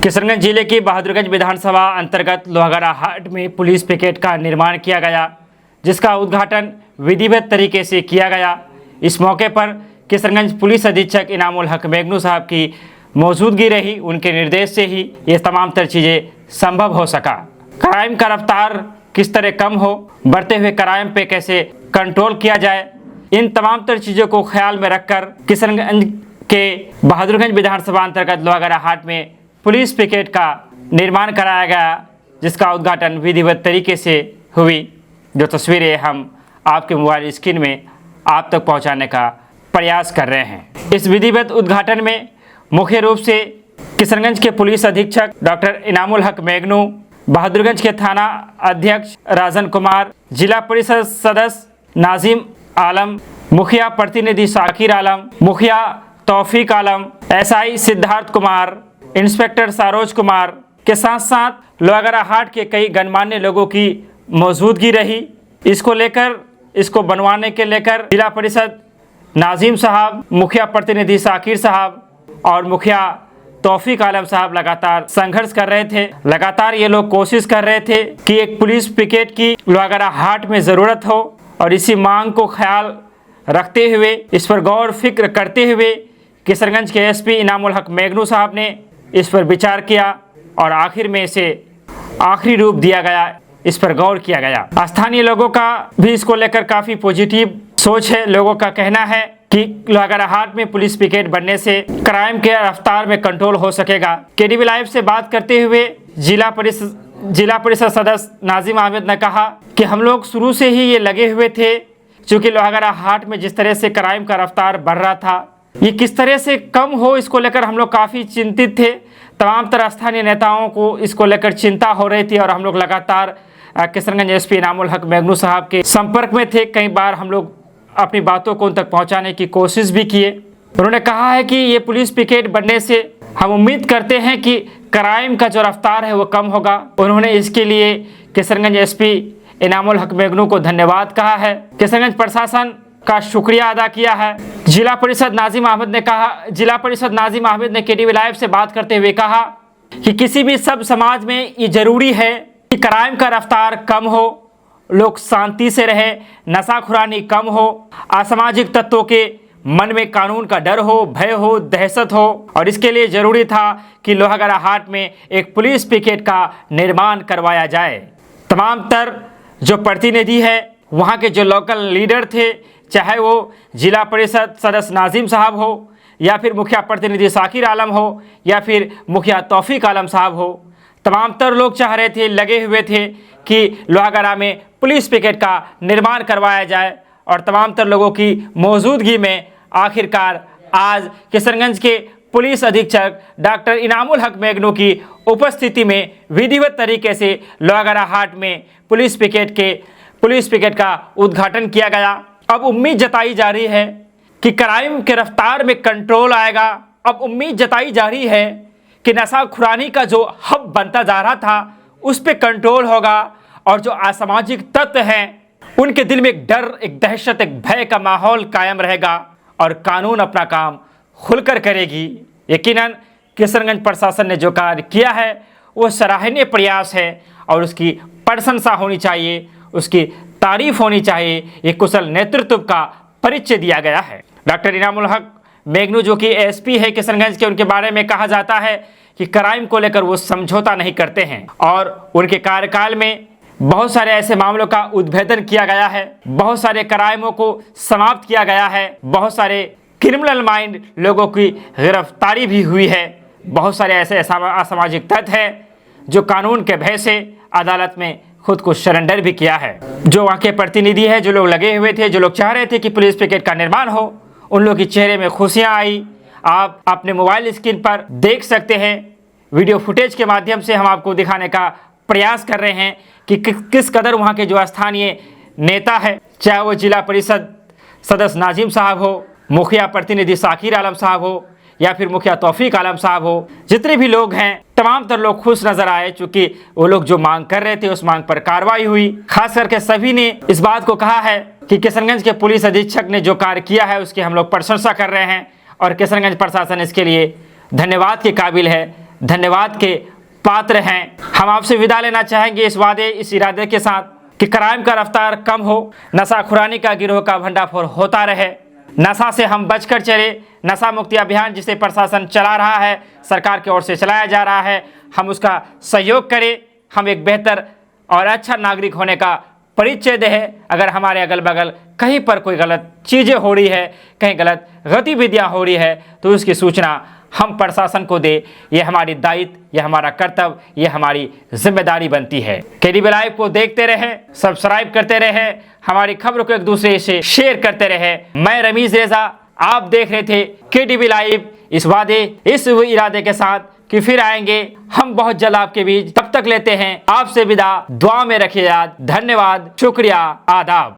किशनगंज जिले की बहादुरगंज विधानसभा अंतर्गत लोहागड़ा हाट में पुलिस पिकेट का निर्माण किया गया, जिसका उद्घाटन विधिवत तरीके से किया गया। इस मौके पर किशनगंज पुलिस अधीक्षक इनामुल हक मेगनू साहब की मौजूदगी रही। उनके निर्देश से ही ये तमाम तर चीज़ें संभव हो सका। क्राइम का रफ्तार किस तरह कम हो, बढ़ते हुए क्राइम पे कैसे कंट्रोल किया जाए, इन तमाम तर चीज़ों को ख्याल में रखकर किशनगंज के बहादुरगंज विधानसभा अंतर्गत लोहागड़ा हाट में पुलिस पिकेट का निर्माण कराया गया, जिसका उद्घाटन विधिवत तरीके से हुई। जो तस्वीरें हम आपके मोबाइल स्क्रीन में आप तक पहुंचाने का प्रयास कर रहे हैं। इस विधिवत उद्घाटन में मुख्य रूप से किशनगंज के पुलिस अधीक्षक डॉक्टर इनामुल हक मेगनू, बहादुरगंज के थाना अध्यक्ष राजन कुमार, जिला परिषद सदस्य नाजिम आलम, मुखिया प्रतिनिधि शाकिर आलम, मुखिया तौफीक आलम, एसआई सिद्धार्थ कुमार, इंस्पेक्टर सरोज कुमार के साथ साथ लोहागड़ा हाट के कई गणमान्य लोगों की मौजूदगी रही। इसको बनवाने के लेकर जिला परिषद नाजिम साहब, मुखिया प्रतिनिधि शाकिर साहब और मुखिया तौफीक आलम साहब लगातार संघर्ष कर रहे थे। लगातार ये लोग कोशिश कर रहे थे कि एक पुलिस पिकेट की लोहागड़ा हाट में ज़रूरत हो, और इसी मांग को ख्याल रखते हुए, इस पर गौर फिक्र करते हुए किशनगंज के एसपी इनामुल हक मेगनू साहब ने इस पर विचार किया और आखिर में इसे आखिरी रूप दिया गया, इस पर गौर किया गया। स्थानीय लोगों का भी इसको लेकर काफ़ी पॉजिटिव सोच है। लोगों का कहना है कि लोहागड़ा हाट में पुलिस पिकेट बनने से क्राइम के रफ्तार में कंट्रोल हो सकेगा। केडीवी लाइव से बात करते हुए जिला परिषद सदस्य नाजिम अहमद ने कहा कि हम लोग शुरू से ही ये लगे हुए थे, चूँकि लोहागड़ा हाट में जिस तरह से क्राइम का रफ्तार बढ़ रहा था, ये किस तरह से कम हो, इसको लेकर हम लोग काफ़ी चिंतित थे। तमाम तरह स्थानीय नेताओं को इसको लेकर चिंता हो रही थी और हम लोग लगातार किशनगंज एसपी इनामुल हक मेगनू साहब के संपर्क में थे। कई बार हम लोग अपनी बातों को उन तक पहुंचाने की कोशिश भी किए। उन्होंने कहा है कि ये पुलिस पिकेट बनने से हम उम्मीद करते हैं कि क्राइम का जो रफ्तार है वो कम होगा। उन्होंने इसके लिए किशनगंज एसपी इनामुल हक मेगनू को धन्यवाद कहा है, किशनगंज प्रशासन का शुक्रिया अदा किया है। जिला परिषद नाजिम अहमद ने केडीवी लाइव से बात करते हुए कहा कि किसी भी सब समाज में ये जरूरी है कि क्राइम का रफ्तार कम हो, लोग शांति से रहे, नशाखुरानी कम हो, असामाजिक तत्वों के मन में कानून का डर हो, भय हो, दहशत हो, और इसके लिए जरूरी था कि लोहागड़ा हाट में एक पुलिस पिकेट का निर्माण करवाया जाए। तमाम तर जो प्रतिनिधि है, वहाँ के जो लोकल लीडर थे, चाहे वो जिला परिषद सदस्य नाजिम साहब हो, या फिर मुखिया प्रतिनिधि शाकिर आलम हो, या फिर मुखिया तौफीक आलम साहब हो, तमाम तर लोग चाह रहे थे, लगे हुए थे कि लोहागड़ा में पुलिस पिकेट का निर्माण करवाया जाए। और तमाम तर लोगों की मौजूदगी में आखिरकार आज किशनगंज के पुलिस अधीक्षक डॉक्टर इनामुल हक मेगनू की उपस्थिति में विधिवत तरीके से लोहागड़ा हाट में पुलिस पिकेट का उद्घाटन किया गया। अब उम्मीद जताई जा रही है कि क्राइम के रफ्तार में कंट्रोल आएगा। अब उम्मीद जताई जा रही है कि नशाखुरानी का जो हब बनता जा रहा था उस पे कंट्रोल होगा, और जो असामाजिक तत्व हैं उनके दिल में एक डर, एक दहशत, एक भय का माहौल कायम रहेगा और कानून अपना काम खुलकर करेगी। यकीनन किशनगंज प्रशासन ने जो कार्य किया है वो सराहनीय प्रयास है और उसकी प्रशंसा होनी चाहिए, उसकी तारीफ होनी चाहिए। एक कुशल नेतृत्व का परिचय दिया गया है। डॉक्टर इनामुल हक मेगनू जो कि एसपी है किशनगंज के, उनके बारे में कहा जाता है कि क्राइम को लेकर वो समझौता नहीं करते हैं, और उनके कार्यकाल में बहुत सारे ऐसे मामलों का उद्भेदन किया गया है, बहुत सारे क्राइमों को समाप्त किया गया है, बहुत सारे क्रिमिनल माइंड लोगों की गिरफ्तारी भी हुई है, बहुत सारे ऐसे असामाजिक तत्व हैं जो कानून के भय से अदालत में खुद को सरेंडर भी किया है। जो वहाँ के प्रतिनिधि है, जो लोग लगे हुए थे, जो लोग चाह रहे थे कि पुलिस पिकेट का निर्माण हो, उन लोगों के चेहरे में खुशियाँ आई। आप अपने मोबाइल स्क्रीन पर देख सकते हैं। वीडियो फुटेज के माध्यम से हम आपको दिखाने का प्रयास कर रहे हैं कि किस कदर वहाँ के जो स्थानीय नेता है, चाहे वो जिला परिषद सदस्य नाजिम साहब हो, मुखिया प्रतिनिधि शाकिर आलम साहब हो, या फिर मुखिया तौफीक आलम साहब हो, जितने भी लोग हैं तमाम तर लोग खुश नजर आए, चूँकि वो लोग जो मांग कर रहे थे उस मांग पर कार्रवाई हुई। खास करके सभी ने इस बात को कहा है कि किशनगंज के पुलिस अधीक्षक ने जो कार्य किया है उसकी हम लोग प्रशंसा कर रहे हैं, और किशनगंज प्रशासन इसके लिए धन्यवाद के काबिल है। धन्यवाद के पात्र हैं। हम आपसे विदा लेना चाहेंगे इस वादे इस इरादे के साथ कि क्राइम का रफ्तार कम हो, नशाखुरानी का गिरोह का भंडाफोड़ होता रहे, नशा से हम बचकर चले। नशा मुक्ति अभियान जिसे प्रशासन चला रहा है, सरकार की ओर से चलाया जा रहा है, हम उसका सहयोग करें। हम एक बेहतर और अच्छा नागरिक होने का परिचय दें। अगर हमारे अगल बगल कहीं पर कोई गलत चीज़ें हो रही है, कहीं गलत गतिविधियाँ हो रही है, तो उसकी सूचना हम प्रशासन को दे। ये हमारी दायित्व, ये हमारा कर्तव्य, ये हमारी जिम्मेदारी बनती है। केडीबी लाइव को देखते रहें, सब्सक्राइब करते रहें, हमारी खबरों को एक दूसरे से शेयर करते रहें। मैं रमीज रेजा, आप देख रहे थे केडीबी लाइव, इस वादे इस इरादे के साथ कि फिर आएंगे हम बहुत जल्द आपके बीच। तब तक लेते हैं आपसे विदा, दुआ में रखिए याद। धन्यवाद, शुक्रिया, आदाब।